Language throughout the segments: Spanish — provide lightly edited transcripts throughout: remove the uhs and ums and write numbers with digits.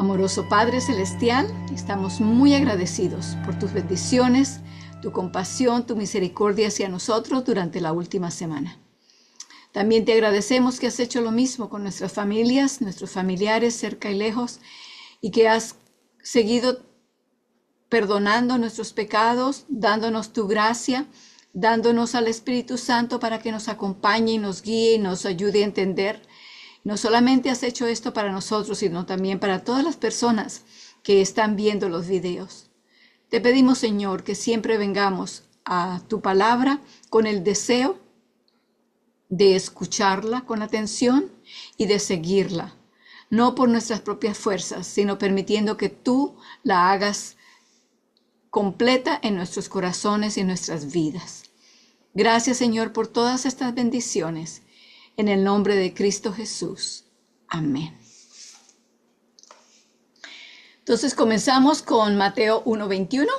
Amoroso Padre Celestial, estamos muy agradecidos por tus bendiciones, tu compasión, tu misericordia hacia nosotros durante la última semana. También te agradecemos que has hecho lo mismo con nuestras familias, nuestros familiares cerca y lejos, y que has seguido perdonando nuestros pecados, dándonos tu gracia, dándonos al Espíritu Santo para que nos acompañe y nos guíe y nos ayude a entender. No solamente has hecho esto para nosotros, sino también para todas las personas que están viendo los videos. Te pedimos, Señor, que siempre vengamos a tu palabra con el deseo de escucharla con atención y de seguirla, no por nuestras propias fuerzas, sino permitiendo que tú la hagas completa en nuestros corazones y en nuestras vidas. Gracias, Señor, por todas estas bendiciones. En el nombre de Cristo Jesús. Amén. Entonces comenzamos con Mateo 1:21.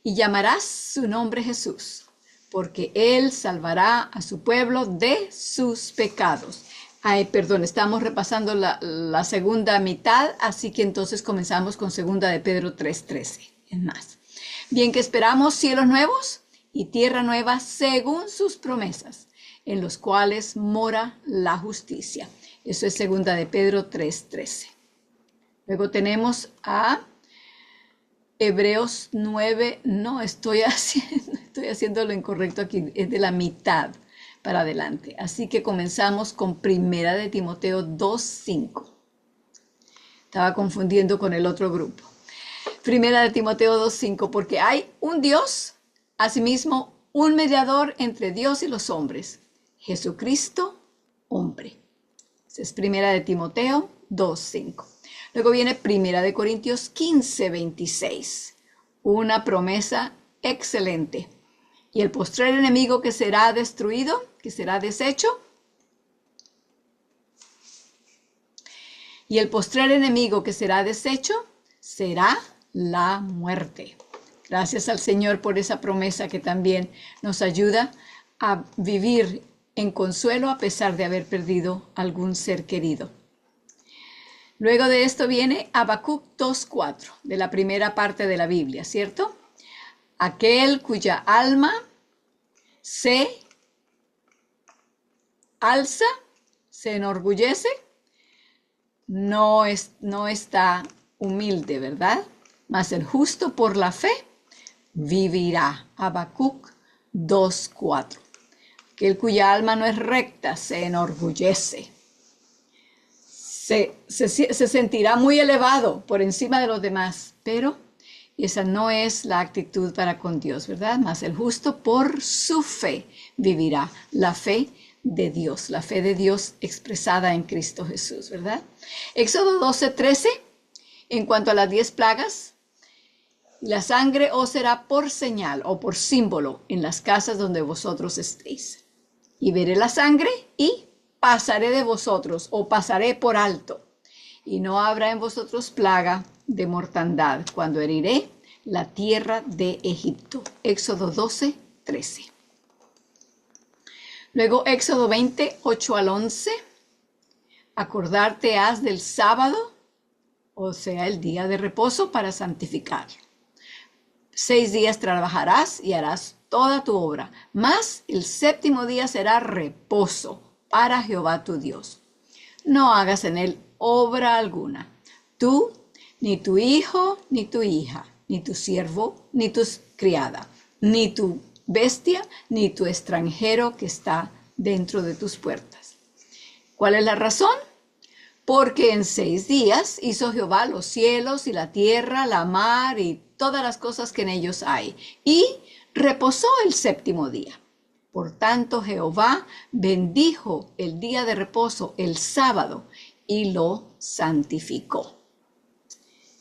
Y llamarás su nombre Jesús, porque Él salvará a su pueblo de sus pecados. Estamos repasando la segunda mitad, así que entonces comenzamos con 2 de Pedro 3:13. Es más. Bien, que esperamos cielos nuevos y tierra nueva según sus promesas, en los cuales mora la justicia. Eso es 2 de Pedro 3:13. Luego tenemos a Hebreos 9. No, estoy haciendo lo incorrecto aquí. Es de la mitad para adelante. Así que comenzamos con 1 de Timoteo 2:5. Estaba confundiendo con el otro grupo. 1 de Timoteo 2:5. Porque hay un Dios, asimismo un mediador entre Dios y los hombres, Jesucristo, hombre. Esa es 1 de Timoteo 2:5. Luego viene 1 de Corintios 15:26. Una promesa excelente. Y el postrer enemigo que será destruido, que será deshecho. Y el postrer enemigo que será deshecho será la muerte. Gracias al Señor por esa promesa que también nos ayuda a vivir en consuelo a pesar de haber perdido algún ser querido. Luego de esto viene Habacuc 2:4, de la primera parte de la Biblia, ¿cierto? Aquel cuya alma se alza, se enorgullece, no está humilde, ¿verdad? Mas el justo por la fe vivirá. Habacuc 2:4. Aquel cuya alma no es recta se enorgullece. Se sentirá muy elevado por encima de los demás, pero esa no es la actitud para con Dios, ¿verdad? Mas el justo por su fe vivirá. La fe de Dios, la fe de Dios expresada en Cristo Jesús, ¿verdad? Éxodo 12:13, en cuanto a las 10 plagas, la sangre os será por señal o por símbolo en las casas donde vosotros estéis. Y veré la sangre y pasaré de vosotros o pasaré por alto. Y no habrá en vosotros plaga de mortandad cuando heriré la tierra de Egipto. Éxodo 12:13. Luego Éxodo 20:8-11. Acordarte has del sábado, o sea, el día de reposo, para santificarlo. 6 días trabajarás y harás toda tu obra, mas el séptimo día será reposo para Jehová tu Dios. No hagas en él obra alguna, tú, ni tu hijo, ni tu hija, ni tu siervo, ni tu criada, ni tu bestia, ni tu extranjero que está dentro de tus puertas. ¿Cuál es la razón? Porque en 6 días hizo Jehová los cielos y la tierra, la mar y todas las cosas que en ellos hay, y reposó el séptimo día. Por tanto, Jehová bendijo el día de reposo, el sábado, y lo santificó.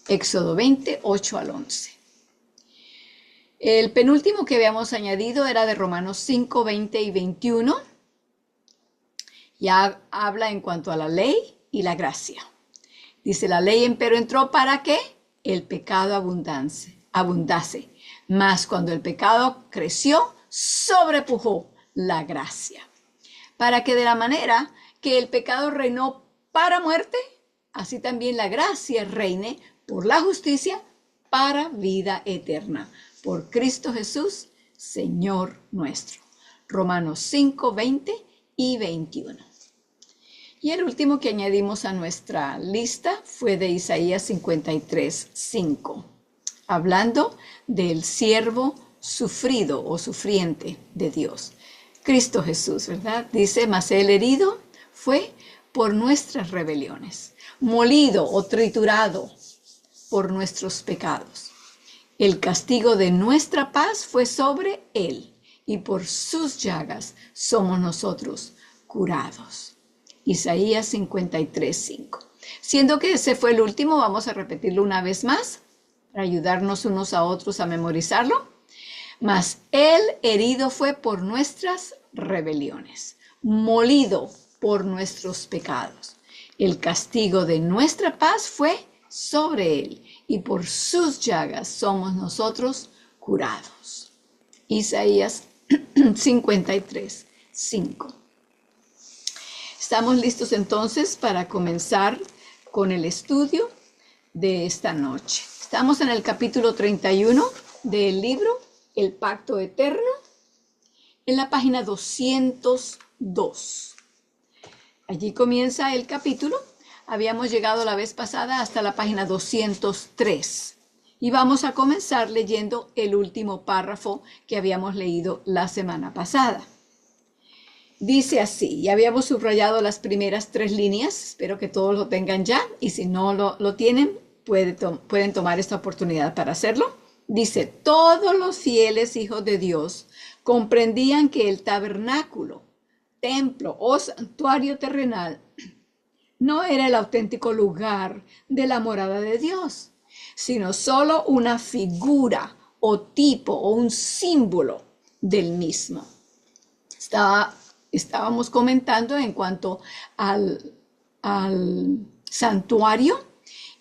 Éxodo 20:8-11. El penúltimo que habíamos añadido era de Romanos 5:20 y 21. Ya habla en cuanto a la ley y la gracia. Dice, la ley empero entró para que el pecado abundase. Mas cuando el pecado creció, sobrepujó la gracia. Para que de la manera que el pecado reinó para muerte, así también la gracia reine por la justicia para vida eterna. Por Cristo Jesús, Señor nuestro. Romanos 5, 20 y 21. Y el último que añadimos a nuestra lista fue de Isaías 53, 5, hablando del siervo sufrido o sufriente de Dios. Cristo Jesús, ¿verdad? Dice, mas el herido fue por nuestras rebeliones, molido o triturado por nuestros pecados. El castigo de nuestra paz fue sobre él, y por sus llagas somos nosotros curados. Isaías 53, 5. Siendo que ese fue el último, vamos a repetirlo una vez más, para ayudarnos unos a otros a memorizarlo. Mas él herido fue por nuestras rebeliones, molido por nuestros pecados. El castigo de nuestra paz fue sobre él, y por sus llagas somos nosotros curados. Isaías 53, 5. Estamos listos entonces para comenzar con el estudio de esta noche. Estamos en el capítulo 31 del libro El Pacto Eterno, en la página 202. Allí comienza el capítulo. Habíamos llegado la vez pasada hasta la página 203 y vamos a comenzar leyendo el último párrafo que habíamos leído la semana pasada. Dice así, ya habíamos subrayado las primeras 3 líneas, espero que todos lo tengan ya, y si no lo tienen, pueden tomar esta oportunidad para hacerlo. Dice, todos los fieles hijos de Dios comprendían que el tabernáculo, templo o santuario terrenal no era el auténtico lugar de la morada de Dios, sino solo una figura o tipo o un símbolo del mismo. Estábamos comentando en cuanto al santuario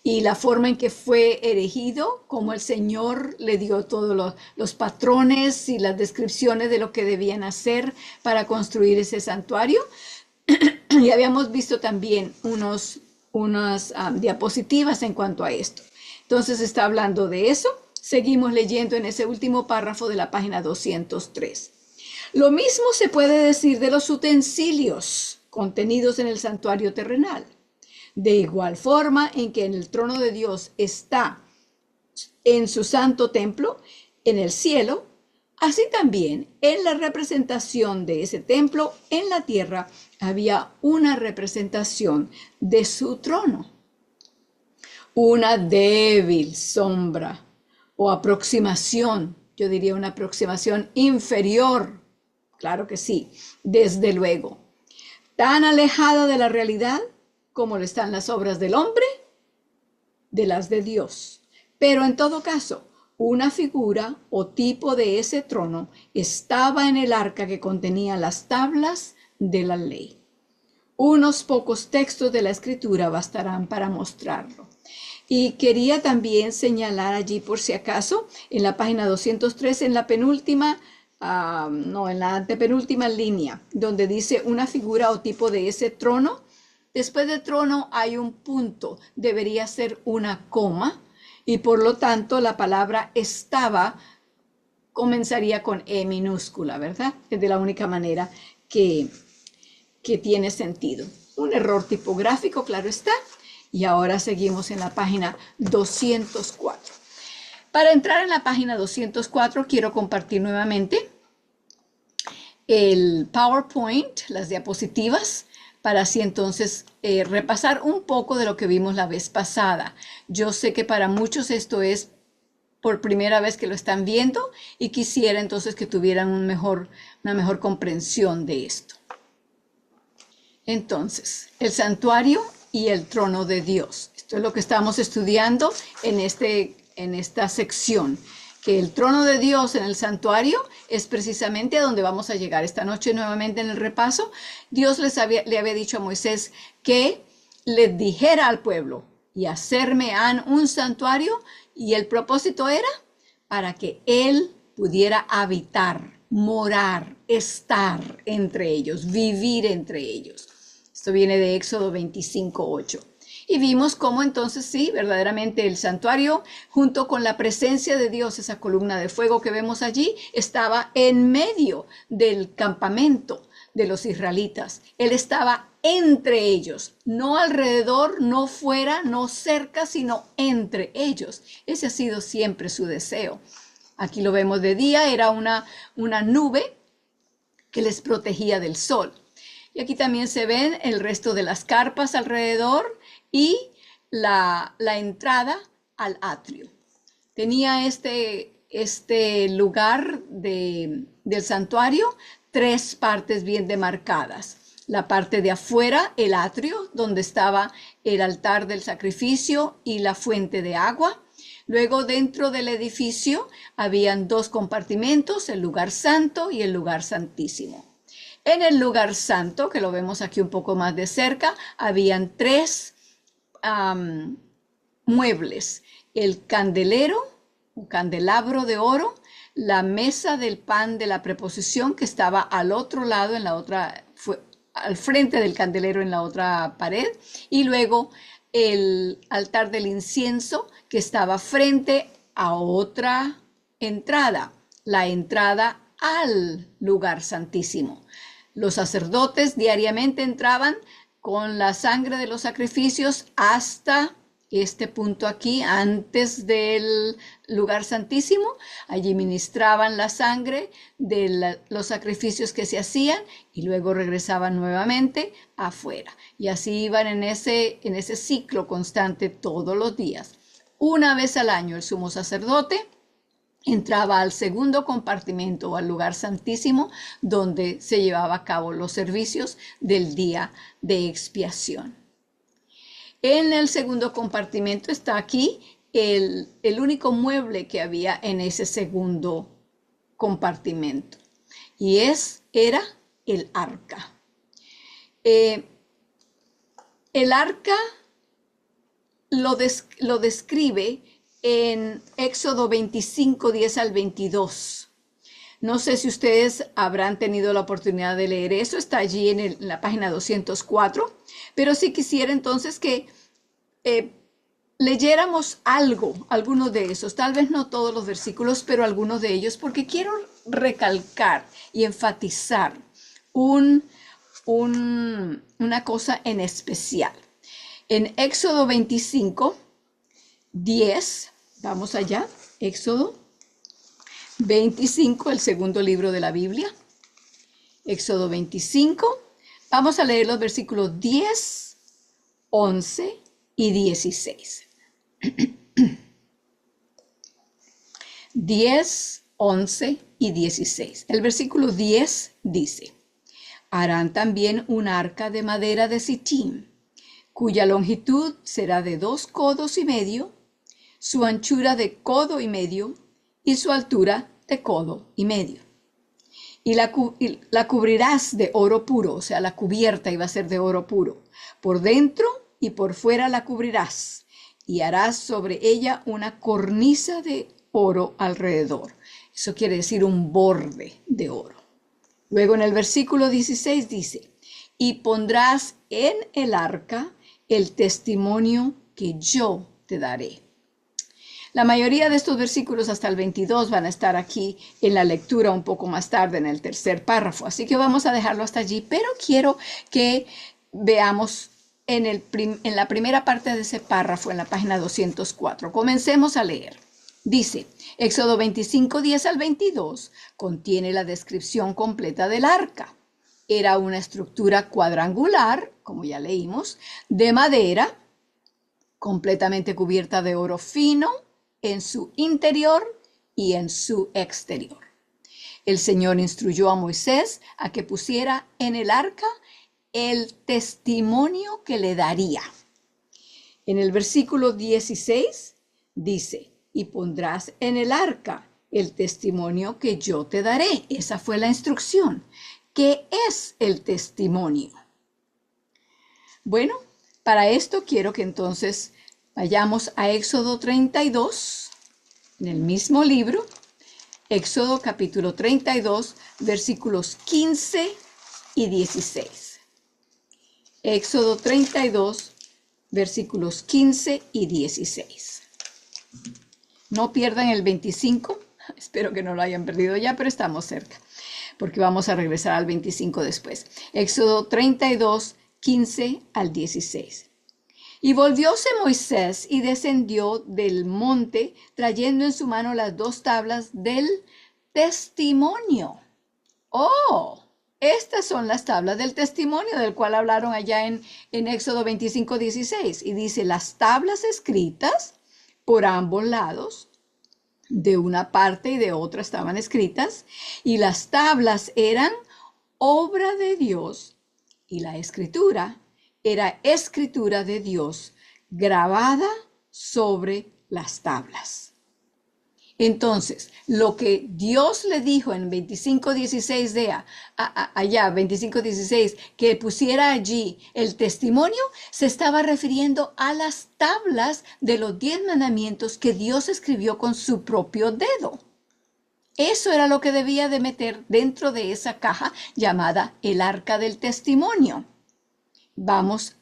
y la forma en que fue erigido, cómo el Señor le dio todos los patrones y las descripciones de lo que debían hacer para construir ese santuario. Y habíamos visto también unas diapositivas en cuanto a esto. Entonces está hablando de eso. Seguimos leyendo en ese último párrafo de la página 203. Lo mismo se puede decir de los utensilios contenidos en el santuario terrenal. De igual forma en que en el trono de Dios está en su santo templo, en el cielo, así también en la representación de ese templo en la tierra había una representación de su trono. Una débil sombra o aproximación, yo diría una aproximación inferior. Claro que sí, desde luego. Tan alejada de la realidad como lo están las obras del hombre, de las de Dios. Pero en todo caso, una figura o tipo de ese trono estaba en el arca que contenía las tablas de la ley. Unos pocos textos de la Escritura bastarán para mostrarlo. Y quería también señalar allí, por si acaso, en la página 203, en la penúltima, en la antepenúltima línea, donde dice una figura o tipo de ese trono. Después de trono hay un punto, debería ser una coma, y por lo tanto la palabra estaba comenzaría con E minúscula, ¿verdad? Es de la única manera que tiene sentido. Un error tipográfico, claro está. Y ahora seguimos en la página 204. Para entrar en la página 204, quiero compartir nuevamente el PowerPoint, las diapositivas, para así entonces repasar un poco de lo que vimos la vez pasada. Yo sé que para muchos esto es por primera vez que lo están viendo y quisiera entonces que tuvieran una mejor comprensión de esto. Entonces, el santuario y el trono de Dios. Esto es lo que estamos estudiando en esta sección, que el trono de Dios en el santuario es precisamente a donde vamos a llegar esta noche nuevamente en el repaso. Dios le había dicho a Moisés que les dijera al pueblo, y hacerme han un santuario, y el propósito era para que él pudiera habitar, morar, estar entre ellos, vivir entre ellos. Esto viene de Éxodo 25:8. Y vimos cómo entonces sí, verdaderamente el santuario, junto con la presencia de Dios, esa columna de fuego que vemos allí, estaba en medio del campamento de los israelitas. Él estaba entre ellos, no alrededor, no fuera, no cerca, sino entre ellos. Ese ha sido siempre su deseo. Aquí lo vemos de día, era una nube que les protegía del sol. Y aquí también se ven el resto de las carpas alrededor y la entrada al atrio. Tenía este lugar del santuario 3 partes bien demarcadas. La parte de afuera, el atrio, donde estaba el altar del sacrificio y la fuente de agua. Luego dentro del edificio habían 2 compartimentos, el lugar santo y el lugar santísimo. En el lugar santo, que lo vemos aquí un poco más de cerca, habían 3 muebles. El candelero, un candelabro de oro, la mesa del pan de la preposición que estaba al otro lado, al frente del candelero en la otra pared, y luego el altar del incienso que estaba frente a otra entrada, la entrada al lugar santísimo. Los sacerdotes diariamente entraban con la sangre de los sacrificios hasta este punto aquí, antes del lugar santísimo. Allí ministraban la sangre de los sacrificios que se hacían y luego regresaban nuevamente afuera. Y así iban en ese ciclo constante todos los días. Una vez al año el sumo sacerdote entraba al segundo compartimento o al lugar santísimo donde se llevaba a cabo los servicios del día de expiación. En el segundo compartimento está aquí el único mueble que había en ese segundo compartimento y era el arca. El arca lo describe en Éxodo 25, 10 al 22. No sé si ustedes habrán tenido la oportunidad de leer eso, está allí en la página 204, pero sí quisiera entonces que leyéramos algunos de esos, tal vez no todos los versículos, pero algunos de ellos, porque quiero recalcar y enfatizar una cosa en especial. En Éxodo 25, 10, vamos allá, Éxodo 25, el segundo libro de la Biblia. Éxodo 25, vamos a leer los versículos 10, 11 y 16. 10, 11 y 16. El versículo 10 dice: harán también un arca de madera de sitín, cuya longitud será de 2 codos y medio, su anchura de codo y medio y su altura de codo y medio. Y la cubrirás de oro puro, o sea, la cubierta iba a ser de oro puro. Por dentro y por fuera la cubrirás, y harás sobre ella una cornisa de oro alrededor. Eso quiere decir un borde de oro. Luego en el versículo 16 dice: y pondrás en el arca el testimonio que yo te daré. La mayoría de estos versículos hasta el 22 van a estar aquí en la lectura un poco más tarde en el tercer párrafo, así que vamos a dejarlo hasta allí, pero quiero que veamos en la primera parte de ese párrafo en la página 204. Comencemos a leer. Dice, Éxodo 25, 10 al 22 contiene la descripción completa del arca. Era una estructura cuadrangular, como ya leímos, de madera, completamente cubierta de oro fino en su interior y en su exterior. El Señor instruyó a Moisés a que pusiera en el arca el testimonio que le daría. En el versículo 16 dice: y pondrás en el arca el testimonio que yo te daré. Esa fue la instrucción. ¿Qué es el testimonio? Bueno, para esto quiero que entonces vayamos a Éxodo 32, en el mismo libro, Éxodo capítulo 32, versículos 15 y 16. Éxodo 32, versículos 15 y 16. No pierdan el 25, espero que no lo hayan perdido ya, pero estamos cerca, porque vamos a regresar al 25 después. Éxodo 32, 15 al 16. Y volvióse Moisés y descendió del monte, trayendo en su mano las 2 tablas del testimonio. ¡Oh! Estas son las tablas del testimonio del cual hablaron allá en Éxodo 25, 16. Y dice, las tablas escritas por ambos lados, de una parte y de otra estaban escritas, y las tablas eran obra de Dios, y la escritura era escritura de Dios grabada sobre las tablas. Entonces, lo que Dios le dijo en 25:16 de allá, 25:16, que pusiera allí el testimonio, se estaba refiriendo a las tablas de los 10 mandamientos que Dios escribió con su propio dedo. Eso era lo que debía de meter dentro de esa caja llamada el arca del testimonio. Vamos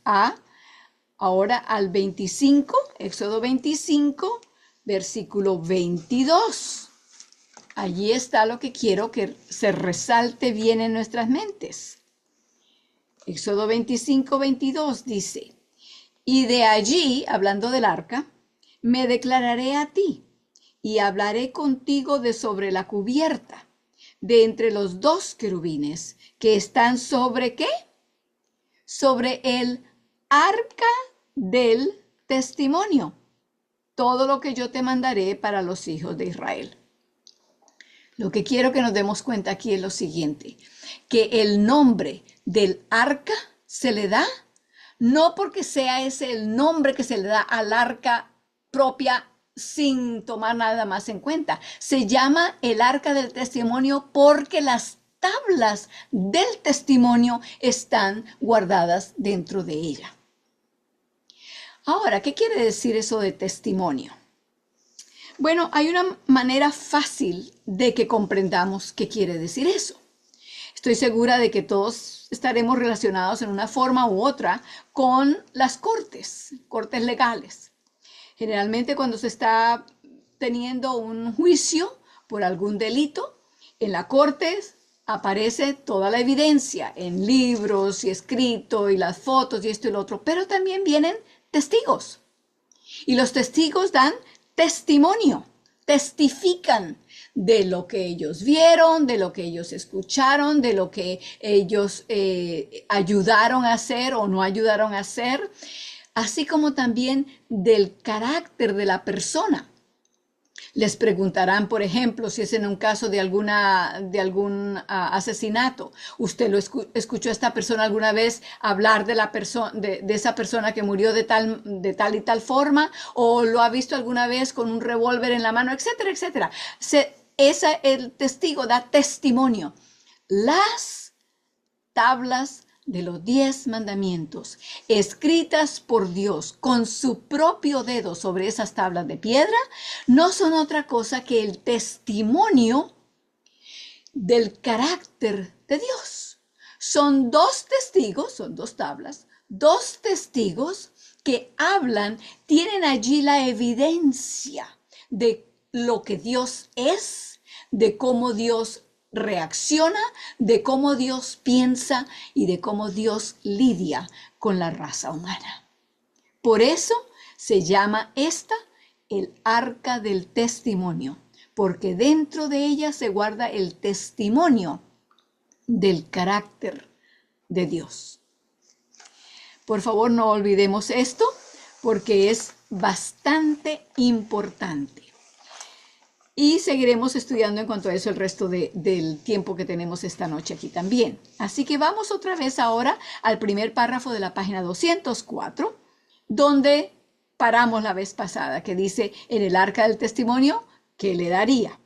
ahora al 25, Éxodo 25, versículo 22. Allí está lo que quiero que se resalte bien en nuestras mentes. Éxodo 25, 22 dice, y de allí, hablando del arca, me declararé a ti y hablaré contigo de sobre la cubierta, de entre los 2 querubines que están sobre ¿qué? Sobre el arca del testimonio. Todo lo que yo te mandaré para los hijos de Israel. Lo que quiero que nos demos cuenta aquí es lo siguiente, que el nombre del arca se le da no porque sea ese el nombre que se le da al arca propia sin tomar nada más en cuenta. Se llama el arca del testimonio porque las tablas del testimonio están guardadas dentro de ella. Ahora, ¿qué quiere decir eso de testimonio? Bueno, hay una manera fácil de que comprendamos qué quiere decir eso. Estoy segura de que todos estaremos relacionados en una forma u otra con las cortes legales. Generalmente cuando se está teniendo un juicio por algún delito, en la corte aparece toda la evidencia en libros y escrito y las fotos y esto y lo otro, pero también vienen testigos. Y los testigos dan testimonio, testifican de lo que ellos vieron, de lo que ellos escucharon, de lo que ellos ayudaron a hacer o no ayudaron a hacer, así como también del carácter de la persona. Les preguntarán, por ejemplo, si es en un caso de algún asesinato. ¿Usted lo escuchó a esta persona alguna vez hablar de esa persona que murió de tal y tal forma? ¿O lo ha visto alguna vez con un revólver en la mano? Etcétera, etcétera. El testigo da testimonio. Las tablas de los 10 mandamientos, escritas por Dios con su propio dedo sobre esas tablas de piedra, no son otra cosa que el testimonio del carácter de Dios. Son 2 testigos, son 2 tablas, 2 testigos que hablan, tienen allí la evidencia de lo que Dios es, de cómo Dios reacciona, de cómo Dios piensa y de cómo Dios lidia con la raza humana. Por eso se llama esta el arca del testimonio, porque dentro de ella se guarda el testimonio del carácter de Dios. Por favor, no olvidemos esto, porque es bastante importante. Y seguiremos estudiando en cuanto a eso el resto del tiempo que tenemos esta noche aquí también. Así que vamos otra vez ahora al primer párrafo de la página 204, donde paramos la vez pasada, que dice, en el arca del testimonio, ¿qué le daría?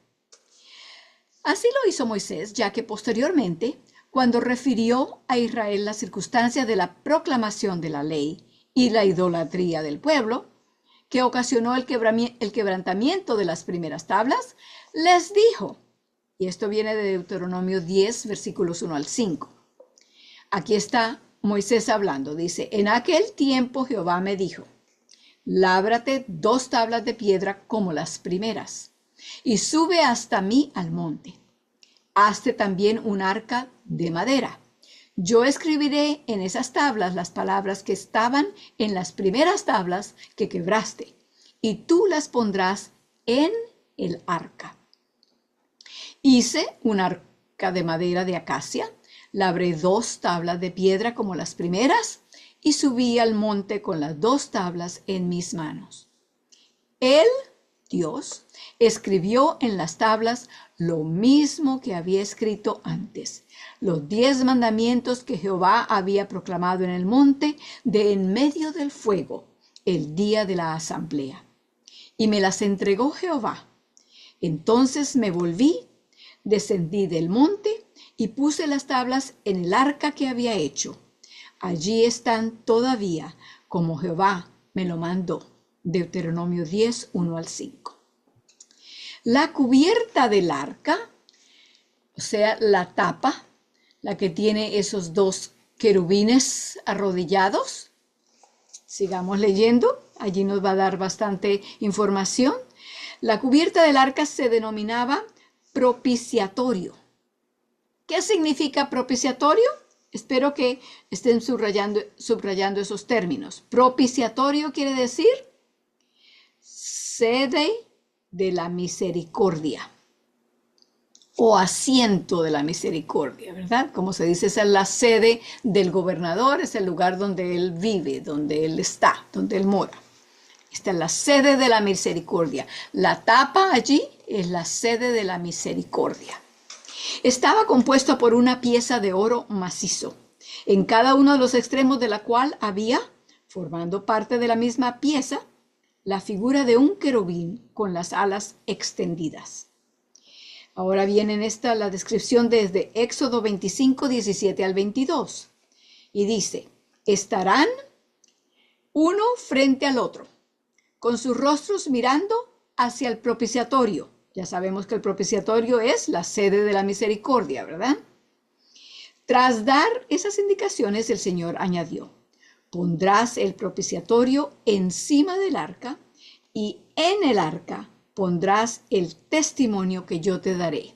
Así lo hizo Moisés, ya que posteriormente, cuando refirió a Israel las circunstancias de la proclamación de la ley y la idolatría del pueblo, que ocasionó el quebrantamiento de las primeras tablas, les dijo, y esto viene de Deuteronomio 10, versículos 1 al 5. Aquí está Moisés hablando, dice, en aquel tiempo Jehová me dijo, lábrate 2 tablas de piedra como las primeras, y sube hasta mí al monte. Hazte también un arca de madera. Yo escribiré en esas tablas las palabras que estaban en las primeras tablas que quebraste, y tú las pondrás en el arca. Hice un arca de madera de acacia, labré 2 tablas de piedra como las primeras, y subí al monte con las 2 tablas en mis manos. Él, Dios, escribió en las tablas lo mismo que había escrito antes, los 10 mandamientos que Jehová había proclamado en el monte de en medio del fuego, el día de la asamblea. Y me las entregó Jehová. Entonces me volví, descendí del monte y puse las tablas en el arca que había hecho. Allí están todavía, como Jehová me lo mandó. Deuteronomio 10, 1 al 5. La cubierta del arca, o sea, la tapa, la que tiene esos 2 querubines arrodillados. Sigamos leyendo, allí nos va a dar bastante información. La cubierta del arca se denominaba propiciatorio. ¿Qué significa propiciatorio? Espero que estén subrayando esos términos. Propiciatorio quiere decir sede de la misericordia o asiento de la misericordia, ¿verdad? Como se dice, esa es la sede del gobernador, es el lugar donde él vive, donde él está, donde él mora. Esta es la sede de la misericordia. La tapa allí es la sede de la misericordia. Estaba compuesto por una pieza de oro macizo, en cada uno de los extremos de la cual había, formando parte de la misma pieza, la figura de un querubín con las alas extendidas. Ahora viene la descripción desde Éxodo 25, 17 al 22. Y dice, estarán uno frente al otro, con sus rostros mirando hacia el propiciatorio. Ya sabemos que el propiciatorio es la sede de la misericordia, ¿verdad? Tras dar esas indicaciones, el Señor añadió, pondrás el propiciatorio encima del arca y en el arca pondrás el testimonio que yo te daré.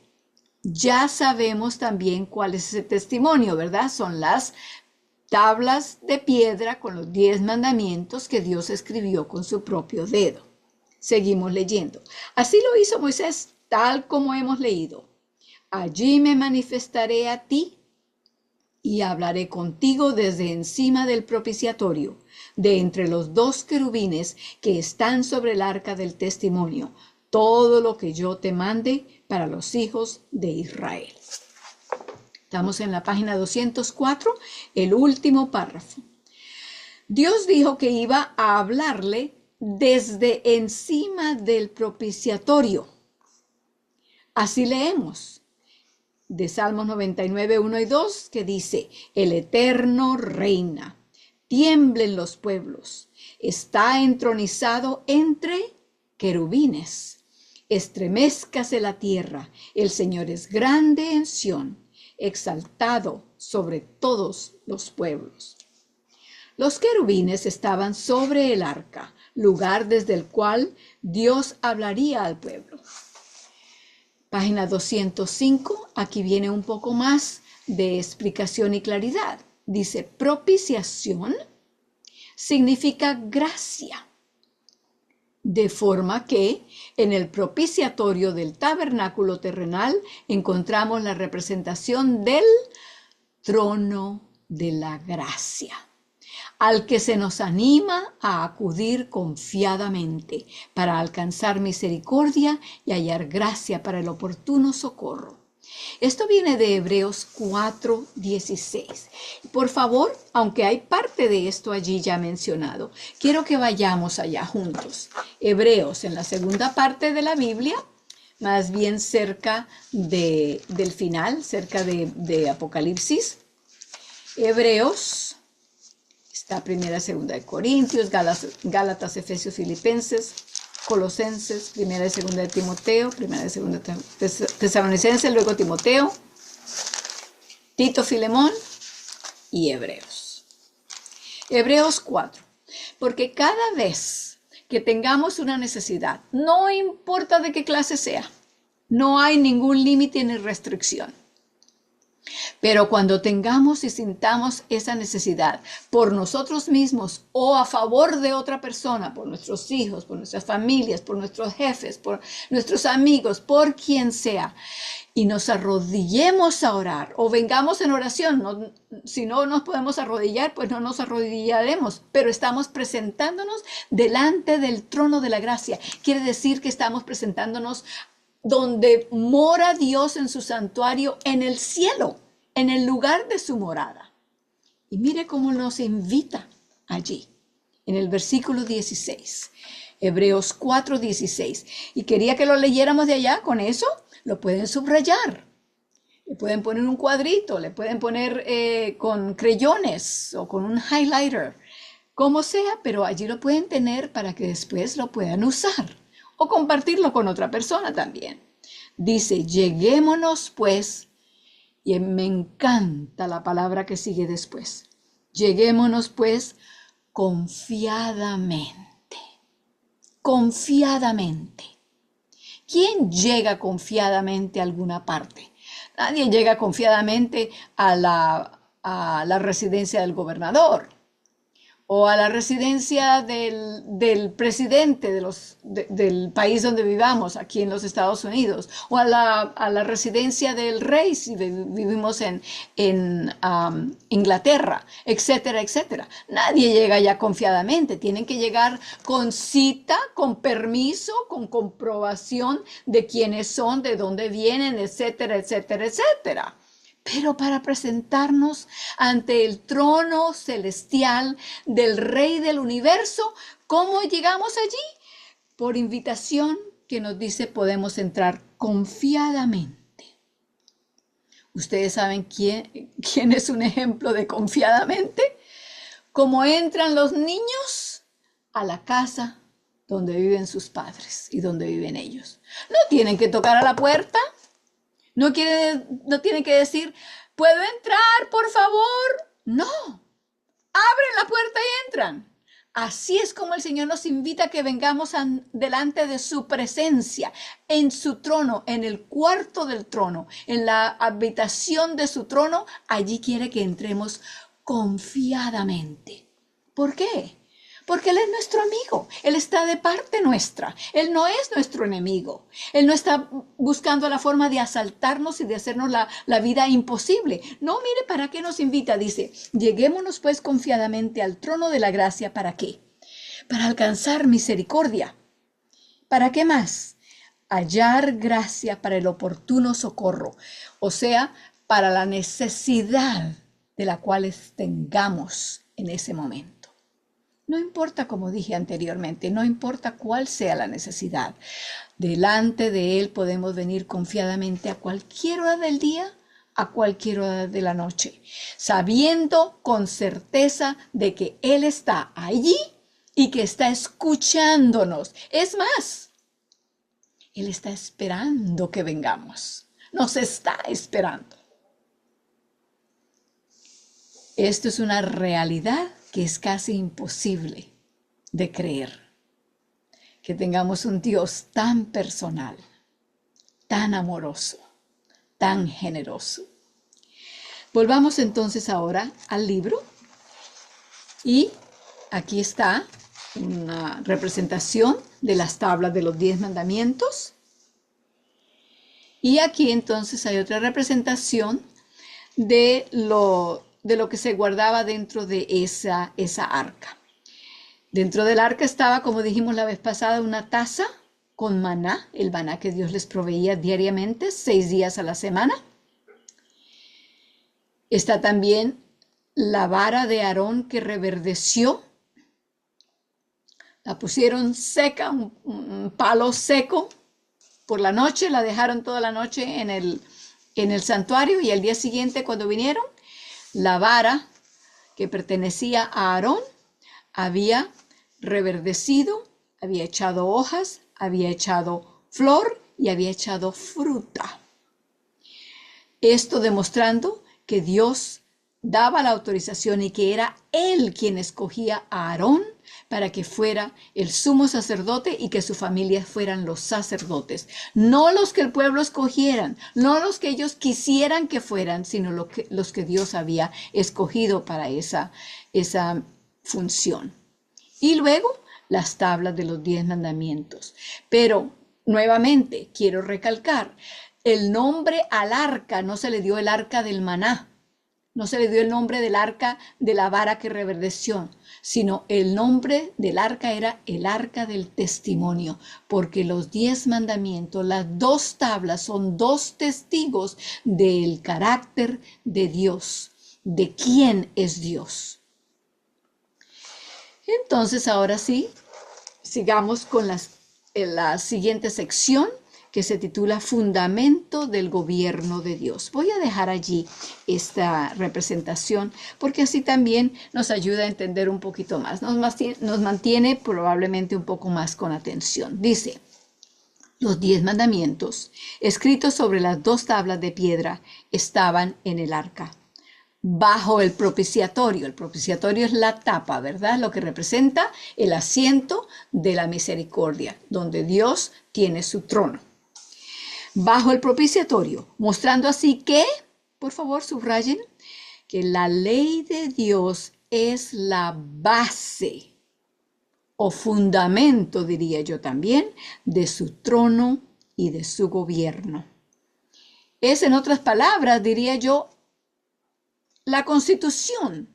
Ya sabemos también cuál es ese testimonio, ¿verdad? Son las tablas de piedra con los 10 mandamientos que Dios escribió con su propio dedo. Seguimos leyendo. Así lo hizo Moisés, tal como hemos leído. Allí me manifestaré a ti y hablaré contigo desde encima del propiciatorio, de entre los 2 querubines que están sobre el arca del testimonio, todo lo que yo te mande para los hijos de Israel. Estamos en la página 204, el último párrafo. Dios dijo que iba a hablarle desde encima del propiciatorio. Así leemos de Salmos 99, 1 y 2, que dice, el Eterno reina, tiemblen los pueblos, está entronizado entre querubines, estremezcase la tierra, el Señor es grande en Sión, exaltado sobre todos los pueblos. Los querubines estaban sobre el arca, lugar desde el cual Dios hablaría al pueblo. Página 205, aquí viene un poco más de explicación y claridad. Dice, propiciación significa gracia. De forma que en el propiciatorio del tabernáculo terrenal encontramos la representación del trono de la gracia, al que se nos anima a acudir confiadamente para alcanzar misericordia y hallar gracia para el oportuno socorro. Esto viene de Hebreos 4:16. Por favor, aunque hay parte de esto allí ya mencionado, quiero que vayamos allá juntos. Hebreos, en la segunda parte de la Biblia, más bien cerca del final, cerca de Apocalipsis. Hebreos, está primera, segunda de Corintios, Gálatas, Efesios, Filipenses, Colosenses, primera y segunda de Timoteo, primera y segunda de Tesalonicenses, luego Timoteo, Tito, Filemón y Hebreos. Hebreos 4. Porque cada vez que tengamos una necesidad, no importa de qué clase sea, no hay ningún límite ni restricción. Pero cuando tengamos y sintamos esa necesidad por nosotros mismos o a favor de otra persona, por nuestros hijos, por nuestras familias, por nuestros jefes, por nuestros amigos, por quien sea, y nos arrodillemos a orar o vengamos en oración, si no nos podemos arrodillar, pues no nos arrodillaremos, pero estamos presentándonos delante del trono de la gracia. Quiere decir que estamos presentándonos donde mora Dios en su santuario en el cielo, en el lugar de su morada. Y mire cómo nos invita allí, en el versículo 16, Hebreos 4:16. Y quería que lo leyéramos de allá. Con eso lo pueden subrayar, le pueden poner un cuadrito, le pueden poner con creyones o con un highlighter, como sea, pero allí lo pueden tener para que después lo puedan usar o compartirlo con otra persona también. Dice, lleguémonos pues, y me encanta la palabra que sigue después. Lleguémonos pues confiadamente. Confiadamente. ¿Quién llega confiadamente a alguna parte? Nadie llega confiadamente a la residencia del gobernador o a la residencia del presidente del país donde vivamos, aquí en los Estados Unidos, o a la residencia del rey si vivimos en Inglaterra, etcétera, etcétera. Nadie llega allá confiadamente, tienen que llegar con cita, con permiso, con comprobación de quiénes son, de dónde vienen, etcétera, etcétera, etcétera. Pero para presentarnos ante el trono celestial del Rey del universo, ¿cómo llegamos allí? Por invitación que nos dice podemos entrar confiadamente. ¿Ustedes saben quién es un ejemplo de confiadamente? Como entran los niños a la casa donde viven sus padres y donde viven ellos. No tienen que tocar a la puerta. No tienen que decir, ¿puedo entrar, por favor? No, abren la puerta y entran. Así es como el Señor nos invita a que vengamos delante de su presencia, en su trono, en el cuarto del trono, en la habitación de su trono. Allí quiere que entremos confiadamente. ¿Por qué? Porque Él es nuestro amigo, Él está de parte nuestra, Él no es nuestro enemigo, Él no está buscando la forma de asaltarnos y de hacernos la vida imposible. No, mire, ¿para qué nos invita? Dice, lleguémonos pues confiadamente al trono de la gracia, ¿para qué? Para alcanzar misericordia. ¿Para qué más? Hallar gracia para el oportuno socorro, o sea, para la necesidad de la cual tengamos en ese momento. No importa, como dije anteriormente, no importa cuál sea la necesidad. Delante de Él podemos venir confiadamente a cualquier hora del día, a cualquier hora de la noche, sabiendo con certeza de que Él está allí y que está escuchándonos. Es más, Él está esperando que vengamos. Nos está esperando. Esto es una realidad que es casi imposible de creer, que tengamos un Dios tan personal, tan amoroso, tan generoso. Volvamos entonces ahora al libro y aquí está una representación de las tablas de los 10 mandamientos y aquí entonces hay otra representación de lo que se guardaba dentro de esa arca. Dentro del arca estaba, como dijimos la vez pasada, una taza con maná, el maná que Dios les proveía diariamente, 6 días a la semana. Está también la vara de Aarón que reverdeció. La pusieron seca, un palo seco. Por la noche, la dejaron toda la noche en el santuario y al día siguiente cuando vinieron, la vara que pertenecía a Aarón había reverdecido, había echado hojas, había echado flor y había echado fruta. Esto demostrando que Dios daba la autorización y que era él quien escogía a Aarón para que fuera el sumo sacerdote y que su familia fueran los sacerdotes. No los que el pueblo escogieran, no los que ellos quisieran que fueran, sino los que Dios había escogido para esa función. Y luego las tablas de los 10 mandamientos. Pero nuevamente quiero recalcar, el nombre al arca no se le dio el arca del maná. No se le dio el nombre del arca de la vara que reverdeció, sino el nombre del arca era el arca del testimonio, porque los 10 mandamientos, las 2 tablas son 2 testigos del carácter de Dios, de quién es Dios. Entonces, ahora sí, sigamos con la siguiente sección, que se titula Fundamento del Gobierno de Dios. Voy a dejar allí esta representación porque así también nos ayuda a entender un poquito más. Nos mantiene probablemente un poco más con atención. Dice, los 10 mandamientos, escritos sobre las 2 tablas de piedra, estaban en el arca, bajo el propiciatorio. El propiciatorio es la tapa, ¿verdad? Lo que representa el asiento de la misericordia, donde Dios tiene su trono. Bajo el propiciatorio, mostrando así que, por favor, subrayen, que la ley de Dios es la base o fundamento, diría yo también, de su trono y de su gobierno. Es, en otras palabras, diría yo, la constitución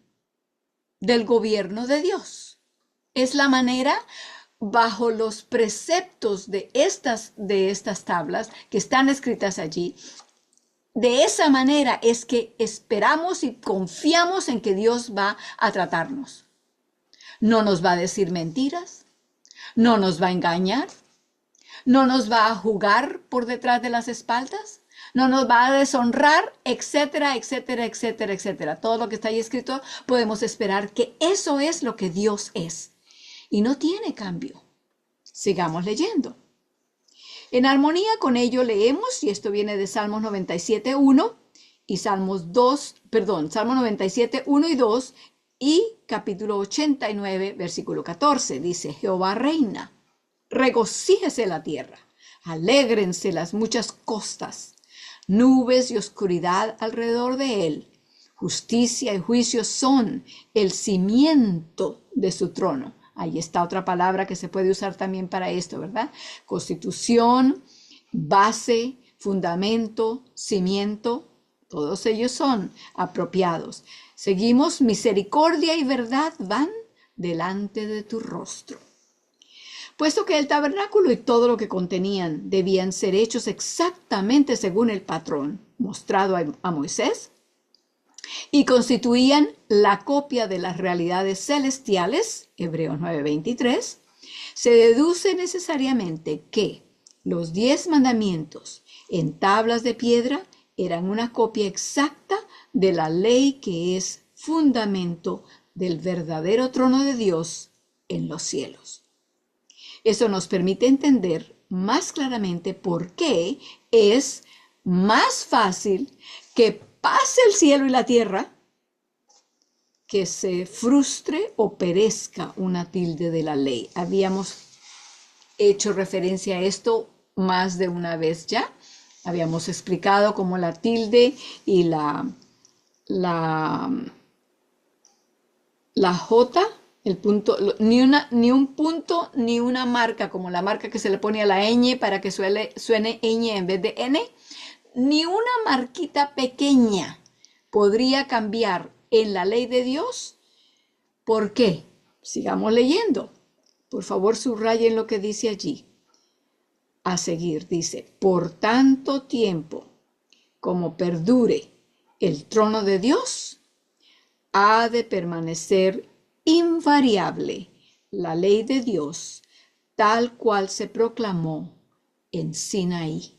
del gobierno de Dios. Es la manera bajo los preceptos de estas tablas que están escritas allí. De esa manera es que esperamos y confiamos en que Dios va a tratarnos. No nos va a decir mentiras, no nos va a engañar, no nos va a jugar por detrás de las espaldas, no nos va a deshonrar, etcétera, etcétera, etcétera, etcétera. Todo lo que está ahí escrito, podemos esperar que eso es lo que Dios es. Y no tiene cambio. Sigamos leyendo. En armonía con ello leemos, y esto viene de Salmos 97.1 y Salmos 97.1 y 2 y capítulo 89, versículo 14. Dice, Jehová reina, regocíjese la tierra, alégrense las muchas costas, nubes y oscuridad alrededor de él. Justicia y juicio son el cimiento de su trono. Ahí está otra palabra que se puede usar también para esto, ¿verdad? Constitución, base, fundamento, cimiento, todos ellos son apropiados. Seguimos, misericordia y verdad van delante de tu rostro. Puesto que el tabernáculo y todo lo que contenían debían ser hechos exactamente según el patrón mostrado a Moisés, y constituían la copia de las realidades celestiales, Hebreos 9:23, se deduce necesariamente que los 10 mandamientos en tablas de piedra eran una copia exacta de la ley que es fundamento del verdadero trono de Dios en los cielos. Eso nos permite entender más claramente por qué es más fácil que pase el cielo y la tierra, que se frustre o perezca una tilde de la ley. Habíamos hecho referencia a esto más de una vez ya. Habíamos explicado cómo la tilde y la J, el punto, ni un punto ni una marca, como la marca que se le pone a la ñ para que suene ñ en vez de n, ni una marquita pequeña podría cambiar en la ley de Dios. ¿Por qué? Sigamos leyendo. Por favor, subrayen lo que dice allí. A seguir, dice, por tanto tiempo como perdure el trono de Dios, ha de permanecer invariable la ley de Dios, tal cual se proclamó en Sinaí.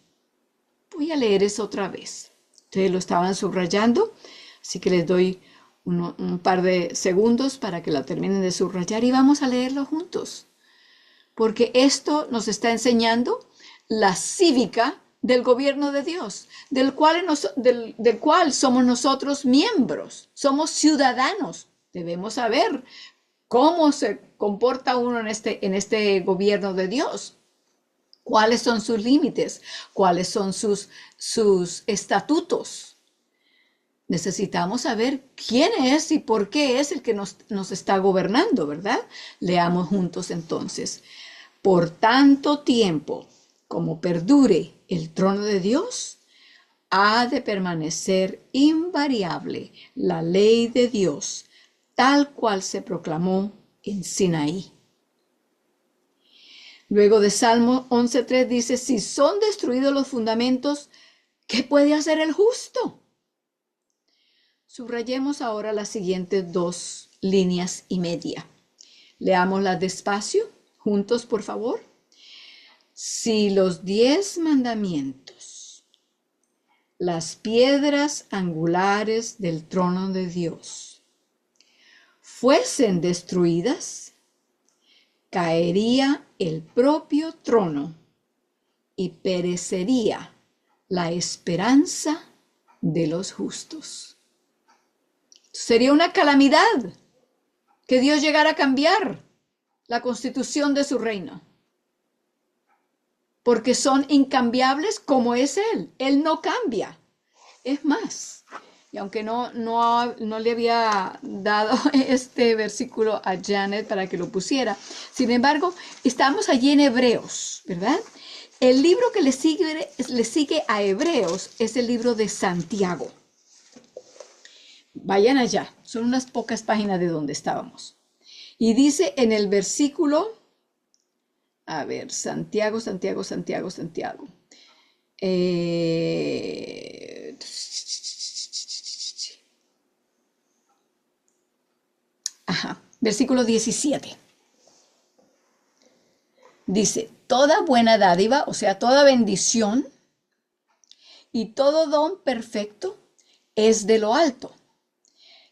Voy a leer eso otra vez. Ustedes lo estaban subrayando, así que les doy un par de segundos para que lo terminen de subrayar y vamos a leerlo juntos. Porque esto nos está enseñando la cívica del gobierno de Dios, del cual somos nosotros miembros, somos ciudadanos. Debemos saber cómo se comporta uno en este gobierno de Dios, cuáles son sus límites, cuáles son sus estatutos. Necesitamos saber quién es y por qué es el que nos está gobernando, ¿verdad? Leamos juntos entonces. Por tanto tiempo como perdure el trono de Dios, ha de permanecer invariable la ley de Dios, tal cual se proclamó en Sinaí. Luego de Salmo 11:3 dice, si son destruidos los fundamentos, ¿qué puede hacer el justo? Subrayemos ahora las siguientes 2 líneas y media. Leámoslas despacio, juntos por favor. Si los 10 mandamientos, las piedras angulares del trono de Dios, fuesen destruidas, caería el propio trono y perecería la esperanza de los justos. Sería una calamidad que Dios llegara a cambiar la constitución de su reino, porque son incambiables como es Él. Él no cambia. Es más, y aunque no le había dado este versículo a Janet para que lo pusiera, sin embargo, estamos allí en Hebreos, ¿verdad? El libro que le sigue a Hebreos es el libro de Santiago. Vayan allá, son unas pocas páginas de donde estábamos. Y dice en el versículo, a ver, Santiago. Versículo 17. Dice, toda buena dádiva, o sea, toda bendición y todo don perfecto es de lo alto,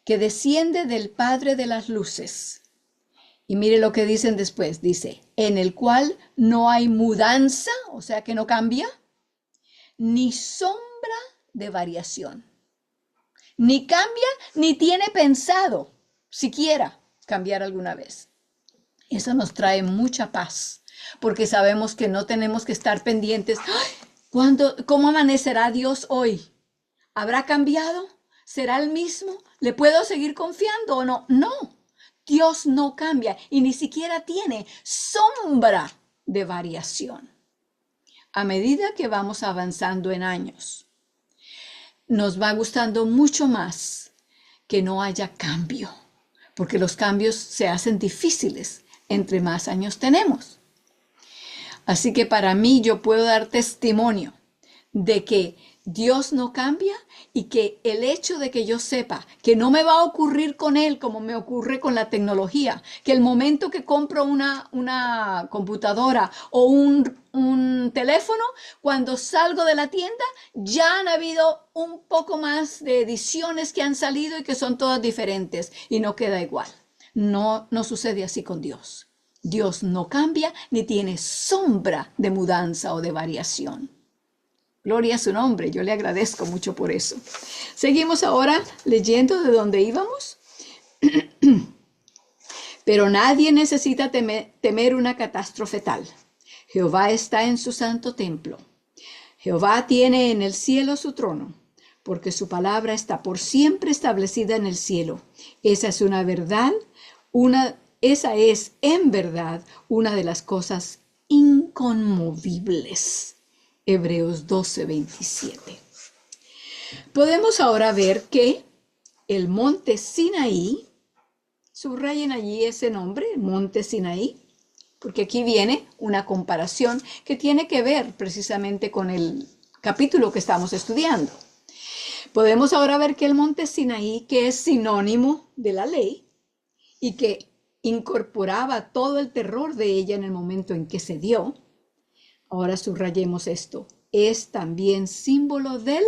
que desciende del Padre de las luces. Y mire lo que dicen después, dice, en el cual no hay mudanza, o sea que no cambia, ni sombra de variación. Ni cambia, ni tiene pensado siquiera cambiar alguna vez. Eso nos trae mucha paz, porque sabemos que no tenemos que estar pendientes. ¿Cómo amanecerá Dios hoy? ¿Habrá cambiado? ¿Será el mismo? ¿Le puedo seguir confiando o no? No, Dios no cambia y ni siquiera tiene sombra de variación. A medida que vamos avanzando en años, nos va gustando mucho más que no haya cambio, porque los cambios se hacen difíciles entre más años tenemos. Así que para mí yo puedo dar testimonio de que Dios no cambia y que el hecho de que yo sepa que no me va a ocurrir con Él como me ocurre con la tecnología, que el momento que compro una computadora o un teléfono, cuando salgo de la tienda, ya han habido un poco más de ediciones que han salido y que son todas diferentes y no queda igual. No sucede así con Dios. Dios no cambia ni tiene sombra de mudanza o de variación. Gloria a su nombre, yo le agradezco mucho por eso. Seguimos ahora leyendo de dónde íbamos. Pero nadie necesita temer una catástrofe tal. Jehová está en su santo templo. Jehová tiene en el cielo su trono, porque su palabra está por siempre establecida en el cielo. Esa es una verdad, esa es en verdad una de las cosas inconmovibles. Hebreos 12:27. Podemos ahora ver que el monte Sinaí, subrayen allí ese nombre, monte Sinaí, porque aquí viene una comparación que tiene que ver precisamente con el capítulo que estamos estudiando. Podemos ahora ver que el monte Sinaí, que es sinónimo de la ley y que incorporaba todo el terror de ella en el momento en que se dio, ahora subrayemos esto, es también símbolo del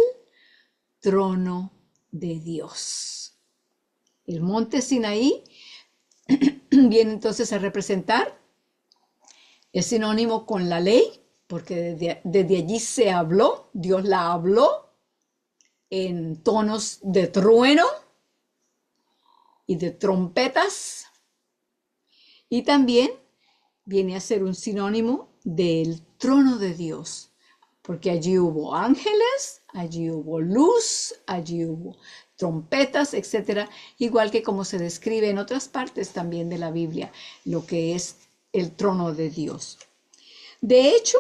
trono de Dios. El monte Sinaí viene entonces a representar, es sinónimo con la ley, porque desde allí se habló, Dios la habló en tonos de trueno y de trompetas, y también viene a ser un sinónimo del trono de Dios, porque allí hubo ángeles, allí hubo luz, allí hubo trompetas, etcétera, igual que como se describe en otras partes también de la Biblia, lo que es el trono de Dios. De hecho,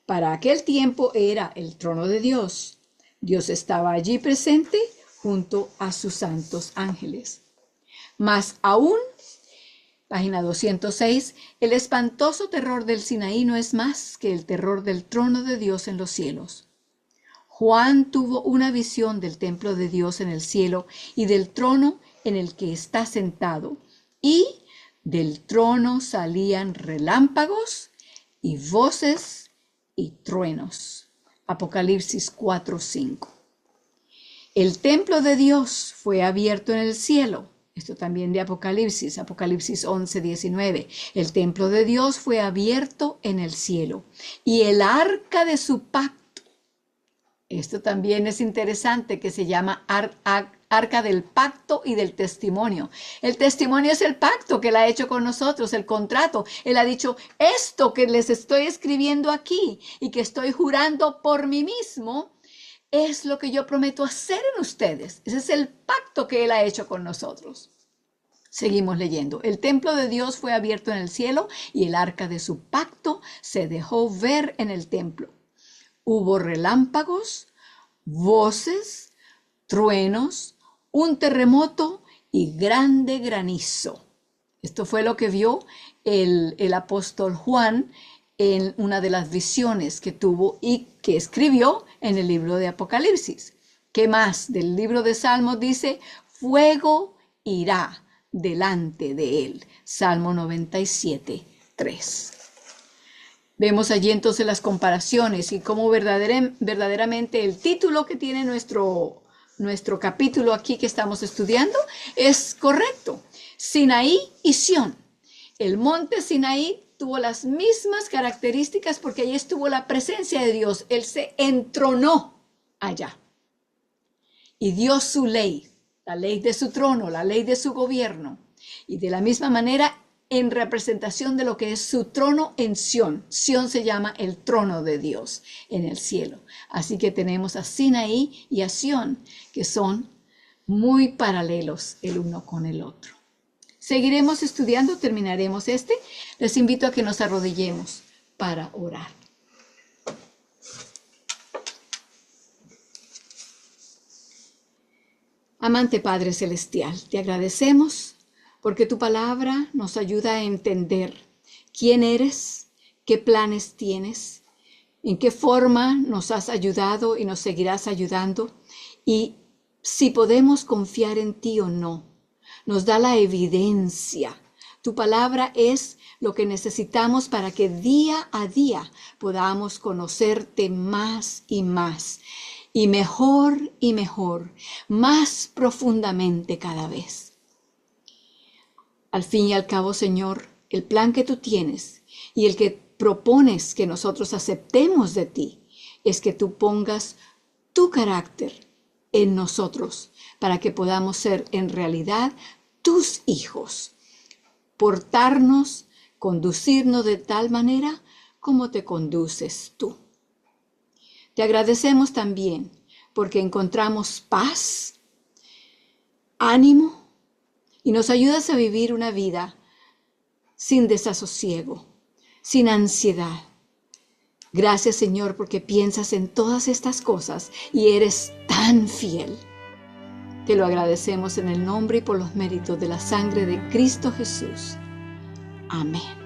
para aquel tiempo era el trono de Dios. Dios estaba allí presente junto a sus santos ángeles. Más aún, página 206, el espantoso terror del Sinaí no es más que el terror del trono de Dios en los cielos. Juan tuvo una visión del templo de Dios en el cielo y del trono en el que está sentado, y del trono salían relámpagos y voces y truenos. Apocalipsis 4:5. El templo de Dios fue abierto en el cielo. Esto también de Apocalipsis 11:19. El templo de Dios fue abierto en el cielo. Y el arca de su pacto, esto también es interesante, que se llama arca del pacto y del testimonio. El testimonio es el pacto que él ha hecho con nosotros, el contrato. Él ha dicho, esto que les estoy escribiendo aquí y que estoy jurando por mí mismo, es lo que yo prometo hacer en ustedes. Ese es el pacto que él ha hecho con nosotros. Seguimos leyendo. El templo de Dios fue abierto en el cielo y el arca de su pacto se dejó ver en el templo. Hubo relámpagos, voces, truenos, un terremoto y grande granizo. Esto fue lo que vio el apóstol Juan en una de las visiones que tuvo y que escribió en el libro de Apocalipsis. ¿Qué más? Del libro de Salmos dice, fuego irá delante de él. Salmo 97:3. Vemos allí entonces las comparaciones y cómo verdaderamente el título que tiene nuestro capítulo aquí que estamos estudiando es correcto. Sinaí y Sión. El monte Sinaí tuvo las mismas características porque allí estuvo la presencia de Dios. Él se entronó allá y dio su ley, la ley de su trono, la ley de su gobierno. Y de la misma manera, en representación de lo que es su trono en Sión. Sión se llama el trono de Dios en el cielo. Así que tenemos a Sinaí y a Sión, que son muy paralelos el uno con el otro. Seguiremos estudiando, terminaremos este. Les invito a que nos arrodillemos para orar. Amante Padre Celestial, te agradecemos porque tu palabra nos ayuda a entender quién eres, qué planes tienes, en qué forma nos has ayudado y nos seguirás ayudando, y si podemos confiar en ti o no. Nos da la evidencia. Tu palabra es lo que necesitamos para que día a día podamos conocerte más y más, y mejor, más profundamente cada vez. Al fin y al cabo, Señor, el plan que tú tienes y el que propones que nosotros aceptemos de ti es que tú pongas tu carácter en nosotros para que podamos ser en realidad tus hijos, portarnos, conducirnos de tal manera como te conduces tú. Te agradecemos también porque encontramos paz, ánimo, y nos ayudas a vivir una vida sin desasosiego, sin ansiedad. Gracias, Señor, porque piensas en todas estas cosas y eres tan fiel. Te lo agradecemos en el nombre y por los méritos de la sangre de Cristo Jesús. Amén.